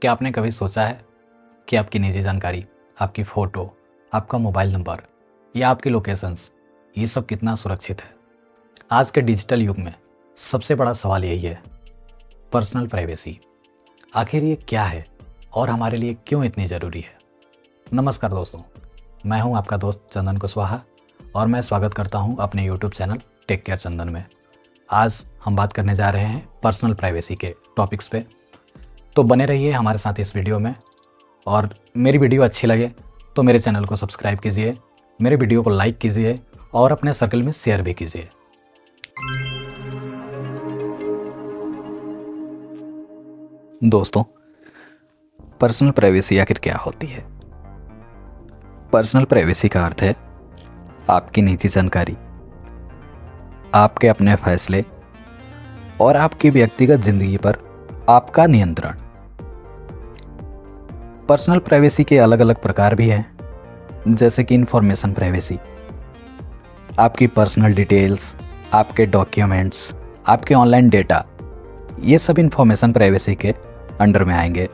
क्या आपने कभी सोचा है कि आपकी निजी जानकारी, आपकी फ़ोटो, आपका मोबाइल नंबर या आपकी लोकेशंस, ये सब कितना सुरक्षित है? आज के डिजिटल युग में सबसे बड़ा सवाल यही है, पर्सनल प्राइवेसी। आखिर ये क्या है और हमारे लिए क्यों इतनी ज़रूरी है? नमस्कार दोस्तों, मैं हूं आपका दोस्त चंदन कुशवाहा और मैं स्वागत करता हूं अपने यूट्यूब चैनल टेक केयर चंदन में। आज हम बात करने जा रहे हैं पर्सनल प्राइवेसी के टॉपिक्स पे, तो बने रहिए हमारे साथ इस वीडियो में। और मेरी वीडियो अच्छी लगे तो मेरे चैनल को सब्सक्राइब कीजिए, मेरे वीडियो को लाइक कीजिए और अपने सर्कल में शेयर भी कीजिए। दोस्तों, पर्सनल प्राइवेसी आखिर क्या होती है? पर्सनल प्राइवेसी का अर्थ है आपकी निजी जानकारी, आपके अपने फैसले और आपकी व्यक्तिगत जिंदगी पर आपका नियंत्रण। पर्सनल प्राइवेसी के अलग अलग प्रकार भी हैं, जैसे कि इंफॉर्मेशन प्राइवेसी, आपकी पर्सनल डिटेल्स, आपके डॉक्यूमेंट्स, आपके ऑनलाइन डेटा, ये सब इंफॉर्मेशन प्राइवेसी के अंडर में आएंगे।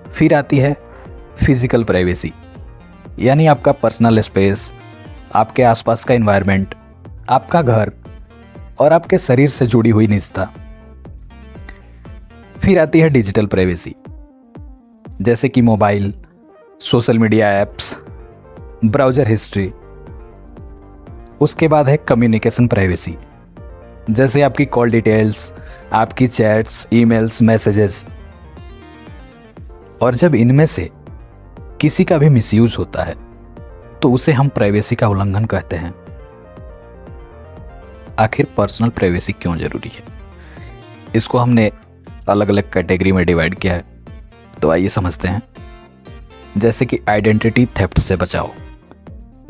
फिर आती है फिजिकल प्राइवेसी, यानी आपका पर्सनल स्पेस, आपके आसपास का एनवायरनमेंट, आपका घर और आपके शरीर से जुड़ी हुई निजता। फिर आती है डिजिटल प्राइवेसी, जैसे कि mobile, social media apps, browser history. उसके बाद है कम्युनिकेशन प्राइवेसी, जैसे आपकी कॉल डिटेल्स, आपकी चैट्स, ईमेल्स, मैसेजेस। और जब इनमें से किसी का भी मिसयूज होता है तो उसे हम प्राइवेसी का उल्लंघन कहते हैं। आखिर पर्सनल प्राइवेसी क्यों जरूरी है? इसको हमने अलग अलग कैटेगरी में डिवाइड किया है, तो आइए समझते हैं। जैसे कि आइडेंटिटी थेफ्ट से बचाओ,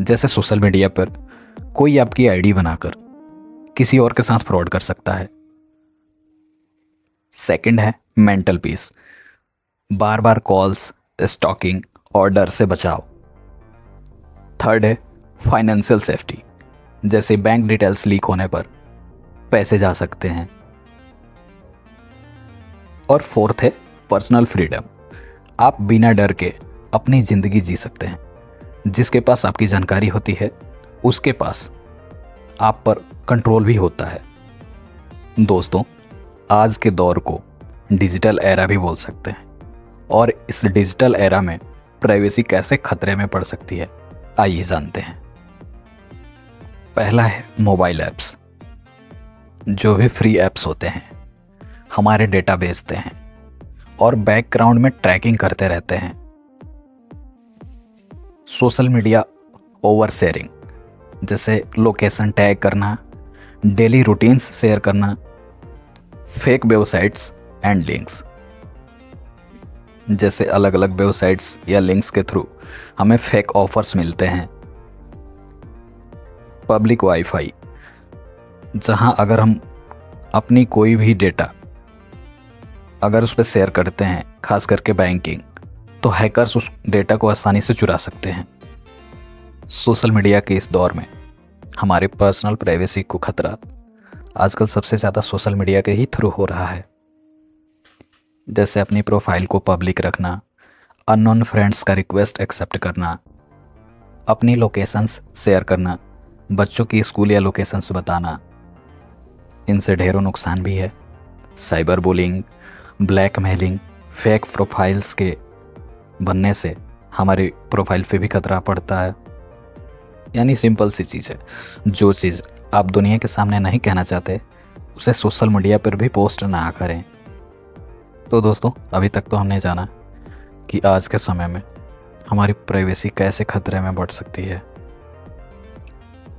जैसे सोशल मीडिया पर कोई आपकी आईडी बनाकर किसी और के साथ फ्रॉड कर सकता है। सेकंड है मेंटल पीस, बार बार कॉल्स, स्टॉकिंग और डर से बचाओ। थर्ड है फाइनेंशियल सेफ्टी, जैसे बैंक डिटेल्स लीक होने पर पैसे जा सकते हैं। और फोर्थ है पर्सनल फ्रीडम, आप बिना डर के अपनी ज़िंदगी जी सकते हैं। जिसके पास आपकी जानकारी होती है उसके पास आप पर कंट्रोल भी होता है। दोस्तों, आज के दौर को डिजिटल एरा भी बोल सकते हैं, और इस डिजिटल एरा में प्राइवेसी कैसे खतरे में पड़ सकती है, आइए जानते हैं। पहला है मोबाइल ऐप्स। जो भी फ्री ऐप्स होते हैं हमारे डेटा बेचते हैं और बैकग्राउंड में ट्रैकिंग करते रहते हैं। सोशल मीडिया ओवर शेयरिंग, जैसे लोकेशन टैग करना, डेली रूटीन्स शेयर करना, फेक वेबसाइट्स एंड लिंक्स, जैसे अलग अलग वेबसाइट्स या लिंक्स के थ्रू हमें फेक ऑफर्स मिलते हैं। पब्लिक वाईफाई, जहां अगर हम अपनी कोई भी डेटा अगर उस पर शेयर करते हैं, खास करके बैंकिंग, तो हैकर्स उस डेटा को आसानी से चुरा सकते हैं। सोशल मीडिया के इस दौर में हमारे पर्सनल प्राइवेसी को खतरा आजकल सबसे ज़्यादा सोशल मीडिया के ही थ्रू हो रहा है, जैसे अपनी प्रोफाइल को पब्लिक रखना, अननोन फ्रेंड्स का रिक्वेस्ट एक्सेप्ट करना, अपनी लोकेशंस शेयर करना, बच्चों की स्कूल या लोकेशंस बताना। इनसे ढेरों नुकसान भी है। Cyber bullying, blackmailing, fake profiles के बनने से हमारी प्रोफाइल पे भी खतरा पड़ता है। यानी सिंपल सी चीज़ है, जो चीज़ आप दुनिया के सामने नहीं कहना चाहते उसे सोशल मीडिया पर भी पोस्ट ना करें। तो दोस्तों, अभी तक तो हमने जाना कि आज के समय में हमारी प्राइवेसी कैसे खतरे में बढ़ सकती है।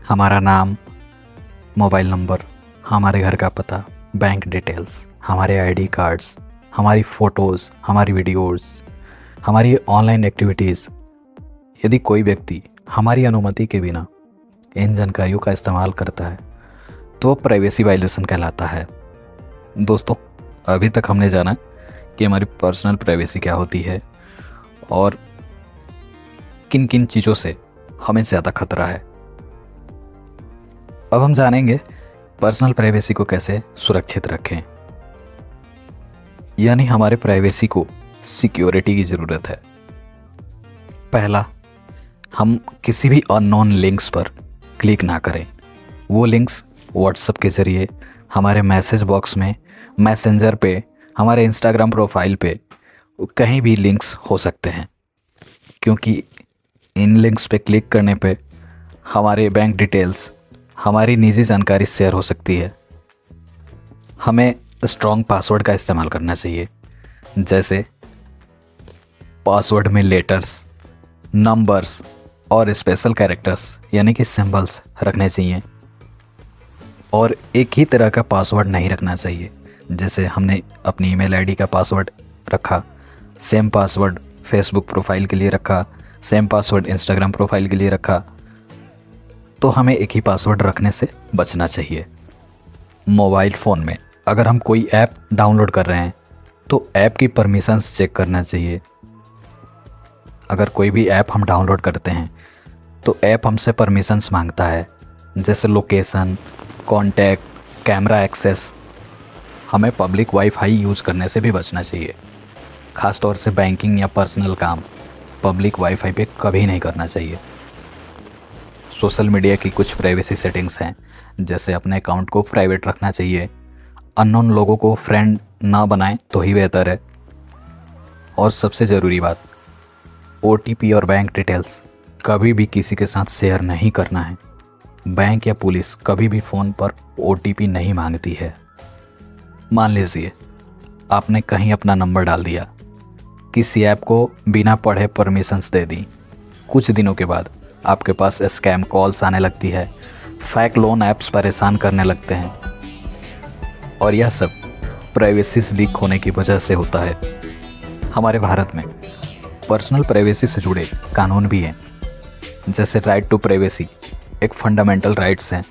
हमारा नाम, मोबाइल नंबर, हमारे घर का पता, बैंक डिटेल्स, हमारे आईडी कार्ड्स, हमारी फ़ोटोज़, हमारी वीडियोज़, हमारी ऑनलाइन एक्टिविटीज़। यदि कोई व्यक्ति हमारी अनुमति के बिना इन जानकारियों का इस्तेमाल करता है तो प्राइवेसी वायलेशन कहलाता है। दोस्तों, अभी तक हमने जाना कि हमारी पर्सनल प्राइवेसी क्या होती है और किन किन चीज़ों से हमें ज़्यादा खतरा है। अब हम जानेंगे पर्सनल प्राइवेसी को कैसे सुरक्षित रखें, यानी हमारे प्राइवेसी को सिक्योरिटी की ज़रूरत है। पहला, हम किसी भी अननोन लिंक्स पर क्लिक ना करें। वो लिंक्स व्हाट्सएप के ज़रिए, हमारे मैसेज बॉक्स में, मैसेंजर पे, हमारे इंस्टाग्राम प्रोफाइल पे, कहीं भी लिंक्स हो सकते हैं, क्योंकि इन लिंक्स पे क्लिक करने पे हमारे बैंक डिटेल्स, हमारी निजी जानकारी शेयर हो सकती है। हमें स्ट्रॉन्ग पासवर्ड का इस्तेमाल करना चाहिए, जैसे पासवर्ड में लेटर्स, नंबर्स और स्पेशल कैरेक्टर्स यानी कि सिंबल्स रखने चाहिए। और एक ही तरह का पासवर्ड नहीं रखना चाहिए। जैसे हमने अपनी ईमेल आईडी का पासवर्ड रखा, सेम पासवर्ड फेसबुक प्रोफाइल के लिए रखा, सेम पासवर्ड इंस्टाग्राम प्रोफाइल के लिए रखा, तो हमें एक ही पासवर्ड रखने से बचना चाहिए। मोबाइल फ़ोन में अगर हम कोई ऐप डाउनलोड कर रहे हैं तो ऐप की परमिशंस चेक करना चाहिए। अगर कोई भी ऐप हम डाउनलोड करते हैं तो ऐप हमसे परमिशंस मांगता है, जैसे लोकेशन, कॉन्टैक्ट, कैमरा एक्सेस। हमें पब्लिक वाईफाई यूज़ करने से भी बचना चाहिए। ख़ास तौर से बैंकिंग या पर्सनल काम पब्लिक वाईफाई पे कभी नहीं करना चाहिए। सोशल मीडिया की कुछ प्राइवेसी सेटिंग्स हैं, जैसे अपने अकाउंट को प्राइवेट रखना चाहिए, अननोन लोगों को फ्रेंड ना बनाएं तो ही बेहतर है। और सबसे ज़रूरी बात, ओटीपी और बैंक डिटेल्स कभी भी किसी के साथ शेयर नहीं करना है। बैंक या पुलिस कभी भी फ़ोन पर ओटीपी नहीं मांगती है। मान लीजिए आपने कहीं अपना नंबर डाल दिया, किसी ऐप को बिना पढ़े परमिशंस दे दी, कुछ दिनों के बाद आपके पास स्कैम कॉल्स आने लगती है, फेक लोन ऐप्स परेशान करने लगते हैं, और यह सब प्राइवेसी लीक होने की वजह से होता है। हमारे भारत में पर्सनल प्राइवेसी से जुड़े कानून भी हैं, जैसे राइट टू प्राइवेसी एक फंडामेंटल राइट्स हैं।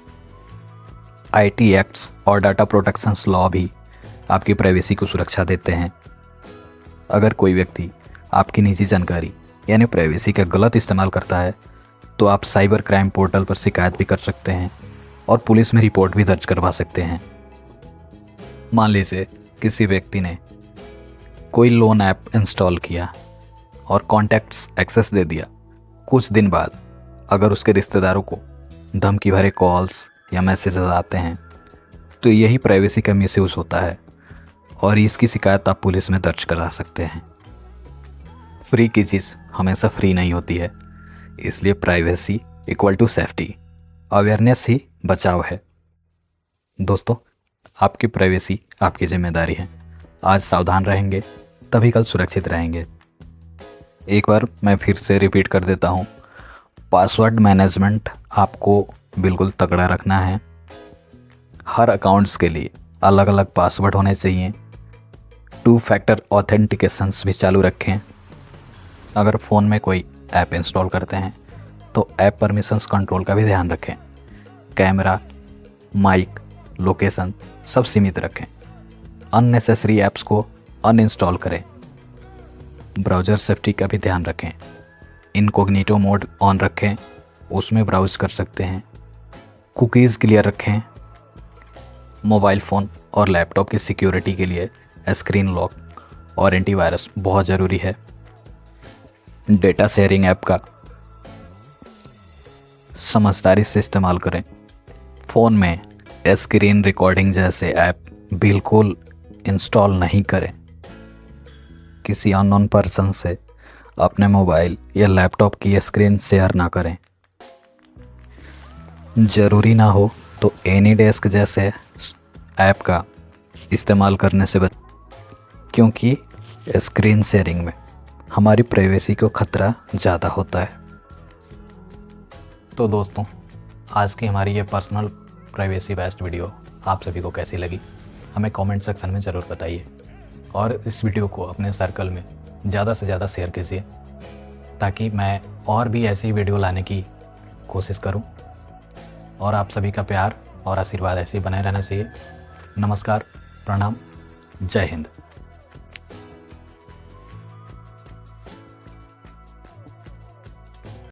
आईटी एक्ट्स और डाटा प्रोटेक्शंस लॉ भी आपकी प्राइवेसी को सुरक्षा देते हैं। अगर कोई व्यक्ति आपकी निजी जानकारी यानी प्राइवेसी का गलत इस्तेमाल करता है तो आप साइबर क्राइम पोर्टल पर शिकायत भी कर सकते हैं और पुलिस में रिपोर्ट भी दर्ज करवा सकते हैं। मान लीजिए किसी व्यक्ति ने कोई लोन ऐप इंस्टॉल किया और कॉन्टैक्ट्स एक्सेस दे दिया। कुछ दिन बाद अगर उसके रिश्तेदारों को धमकी भरे कॉल्स या मैसेजेस आते हैं तो यही प्राइवेसी का मिसयूज़ होता है और इसकी शिकायत आप पुलिस में दर्ज करा सकते हैं। फ्री की चीज़ हमेशा फ्री नहीं होती है, इसलिए privacy equal to safety, awareness ही बचाव है। दोस्तों, आपकी प्राइवेसी आपकी जिम्मेदारी है। आज सावधान रहेंगे तभी कल सुरक्षित रहेंगे। एक बार मैं फिर से रिपीट कर देता हूँ, पासवर्ड मैनेजमेंट आपको बिल्कुल तगड़ा रखना है। हर अकाउंट्स के लिए अलग अलग पासवर्ड होने चाहिए। 2 फैक्टर ऑथेंटिकेशंस भी चालू रखें। अगर फ़ोन में कोई ऐप इंस्टॉल करते हैं तो ऐप परमिशंस कंट्रोल का भी ध्यान रखें। कैमरा, माइक, लोकेशन सब सीमित रखें। अननेसेसरी ऐप्स को अनइंस्टॉल करें। ब्राउज़र सेफ्टी का भी ध्यान रखें। इनकॉग्निटो मोड ऑन रखें, उसमें ब्राउज़ कर सकते हैं। कुकीज़ क्लियर रखें। मोबाइल फ़ोन और लैपटॉप की सिक्योरिटी के लिए स्क्रीन लॉक और एंटीवायरस बहुत ज़रूरी है। डेटा शेयरिंग ऐप का समझदारी से इस्तेमाल करें। फ़ोन में स्क्रीन रिकॉर्डिंग जैसे ऐप बिल्कुल इंस्टॉल नहीं करें। किसी अननोन पर्सन से अपने मोबाइल या लैपटॉप की स्क्रीन शेयर ना करें। ज़रूरी ना हो तो एनी डेस्क जैसे ऐप का इस्तेमाल करने से क्योंकि स्क्रीन शेयरिंग में हमारी प्राइवेसी को खतरा ज़्यादा होता है। तो दोस्तों, आज की हमारी ये पर्सनल प्राइवेसी बेस्ड वीडियो आप सभी को कैसी लगी हमें कमेंट सेक्शन में ज़रूर बताइए, और इस वीडियो को अपने सर्कल में ज़्यादा से ज़्यादा शेयर कीजिए ताकि मैं और भी ऐसी वीडियो लाने की कोशिश करूं, और आप सभी का प्यार और आशीर्वाद ऐसे ही बनाए रहना चाहिए। नमस्कार, प्रणाम, जय हिंद।